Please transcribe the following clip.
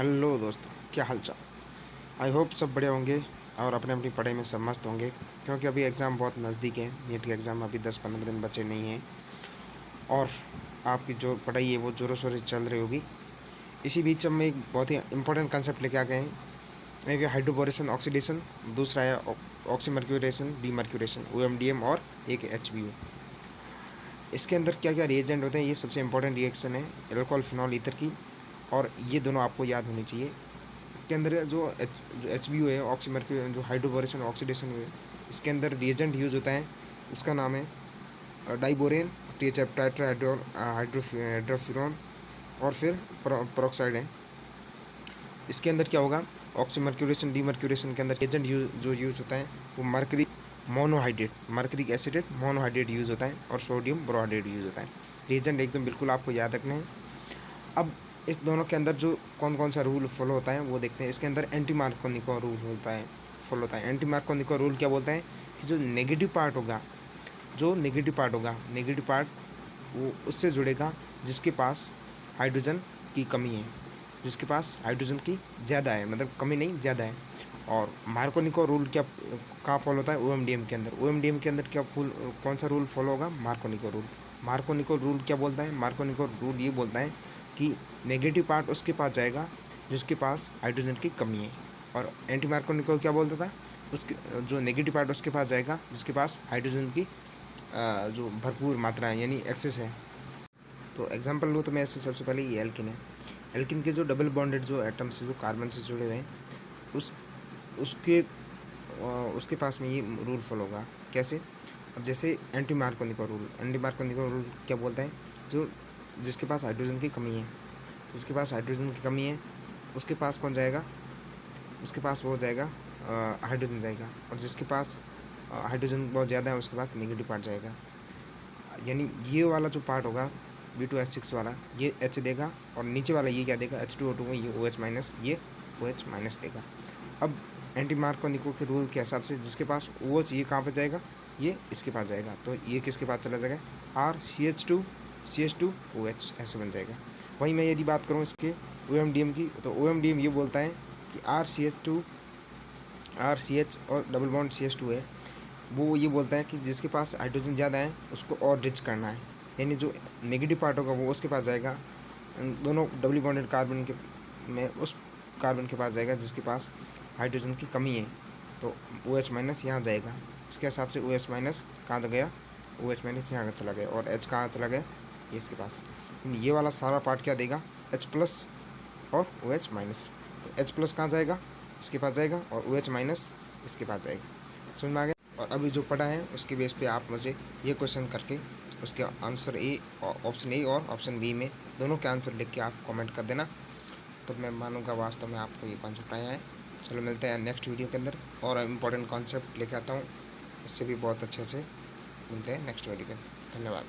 Hello दोस्तों, क्या हाल चाल। आई होप सब बढ़िया होंगे और अपने अपनी पढ़ाई में सब मस्त होंगे, क्योंकि अभी एग्ज़ाम बहुत नज़दीक है। नीट के एग्ज़ाम अभी 10-15 दिन बचे नहीं हैं और आपकी जो पढ़ाई है वो ज़ोरों शोरों से चल रही होगी। इसी बीच हम एक बहुत ही इंपॉर्टेंट कंसेप्ट लेके आ गए हैं। एक है हाइड्रोबोरेशन ऑक्सीडेशन, दूसरा है ऑक्सीमर्क्यूरेशन, डीमर्क्यूरेशन, OMDM, और एक है HBO। इसके अंदर क्या क्या रिएजेंट होते हैं, ये सबसे इंपॉर्टेंट रिएक्शन है एल्कोहल फिनॉल ईथर की, और ये दोनों आपको याद होनी चाहिए। इसके अंदर जो एच बी ओ है, ऑक्सीमर्क्यू जो हाइड्रोबोरेशन ऑक्सीडेशन है, इसके अंदर रिएजेंट यूज़ होता है, उसका नाम है डाइबोरेन, THF हाइड्रोफ्यूरॉन, और फिर पेरोक्साइड है। इसके अंदर क्या होगा, ऑक्सीमर्क्यूरेशन डीमर्क्यूरेशन के अंदर एजेंट जो यूज़ होता है वो mercury monohydrate, mercuric acetate monohydrate use होता है, और सोडियम बोरोहाइड्रेट यूज़ होता है। रिएजेंट एकदम बिल्कुल आपको याद रखने हैं। अब इस दोनों के अंदर जो कौन कौन सा रूल फॉलो होता है वो देखते हैं। इसके अंदर एंटी मार्कोनिको रूल होता है, फॉलो होता है। एंटी मार्कोनिको रूल क्या बोलता है कि जो नेगेटिव पार्ट होगा, नेगेटिव पार्ट वो उससे जुड़ेगा जिसके पास हाइड्रोजन की कमी है, जिसके पास हाइड्रोजन की ज़्यादा है, मतलब कमी नहीं ज़्यादा है। और मार्कोनिको रूल क्या कहाँ फॉलो होता है, OMDM के अंदर। OMDM के अंदर क्या कौन सा रूल फॉलो होगा, मार्कोनिको रूल। मार्कोनिको रूल क्या बोलता है, मार्कोनिको रूल ये बोलता है कि नेगेटिव पार्ट उसके पास जाएगा जिसके पास हाइड्रोजन की कमी है, और एंटी मार्कोनिको क्या बोलता था, उसके जो नेगेटिव पार्ट उसके पास जाएगा जिसके पास हाइड्रोजन की जो भरपूर मात्रा है, यानी एक्सेस है। तो एग्जांपल लो तो मैं सबसे पहले ये एल्किन है। एल्किन के जो डबल बॉन्डेड जो एटम्स से जो कार्बन से जुड़े हुए हैं, उस उसके उसके पास में ये रूल फॉलो होगा। कैसे, अब जैसे एंटी मार्कोनिको रूल क्या बोलता है, जो जिसके पास हाइड्रोजन की कमी है, उसके पास कौन जाएगा, उसके पास वो जाएगा हाइड्रोजन जाएगा, और जिसके पास हाइड्रोजन बहुत ज़्यादा है उसके पास नेगेटिव पार्ट जाएगा। यानी ये वाला जो पार्ट होगा B2H6 वाला, ये H देगा, और नीचे वाला ये क्या देगा, H2O2 को ये OH माइनस, ये OH माइनस देगा। अब एंटी मार्कोनिको के रूल के हिसाब से जिसके पास OH, ये कहाँ पर जाएगा, ये इसके पास जाएगा, तो ये किसके पास चला जाएगा, CH2OH ऐसे बन जाएगा। वहीं मैं यदि बात करूँ इसके OMDM की, तो OMDM ये बोलता है कि RCH और डबल बॉन्ड CH2 है, वो ये बोलता है कि जिसके पास हाइड्रोजन ज़्यादा है उसको और रिच करना है, यानी जो नेगेटिव पार्ट होगा वो उसके पास जाएगा, दोनों डबल बॉन्डेड कार्बन के में उस कार्बन के पास जाएगा जिसके पास हाइड्रोजन की कमी है, तो OH माइनस यहाँ जाएगा। इसके हिसाब से OH माइनस कहाँ गया, OH माइनस यहाँ चला गया, और H कहाँ चला गया, ये इसके पास। ये वाला सारा पार्ट क्या देगा, H प्लस और OH माइनस। तो H प्लस कहाँ जाएगा, इसके पास जाएगा, और OH माइनस इसके पास जाएगा। समझ में आ गया। और अभी जो पढ़ा है उसके बेस पे आप मुझे ये क्वेश्चन करके उसके आंसर ऑप्शन ए और ऑप्शन बी में दोनों के आंसर लिख के आप कमेंट कर देना, तो मैं मानूंगा वास्तव में आपको ये कॉन्सेप्ट आया है। चलो मिलते हैं नेक्स्ट वीडियो के अंदर, और इम्पोर्टेंट कॉन्सेप्ट लेके आता हूँ, इससे भी बहुत अच्छे मिलते हैं नेक्स्ट वीडियो के। धन्यवाद।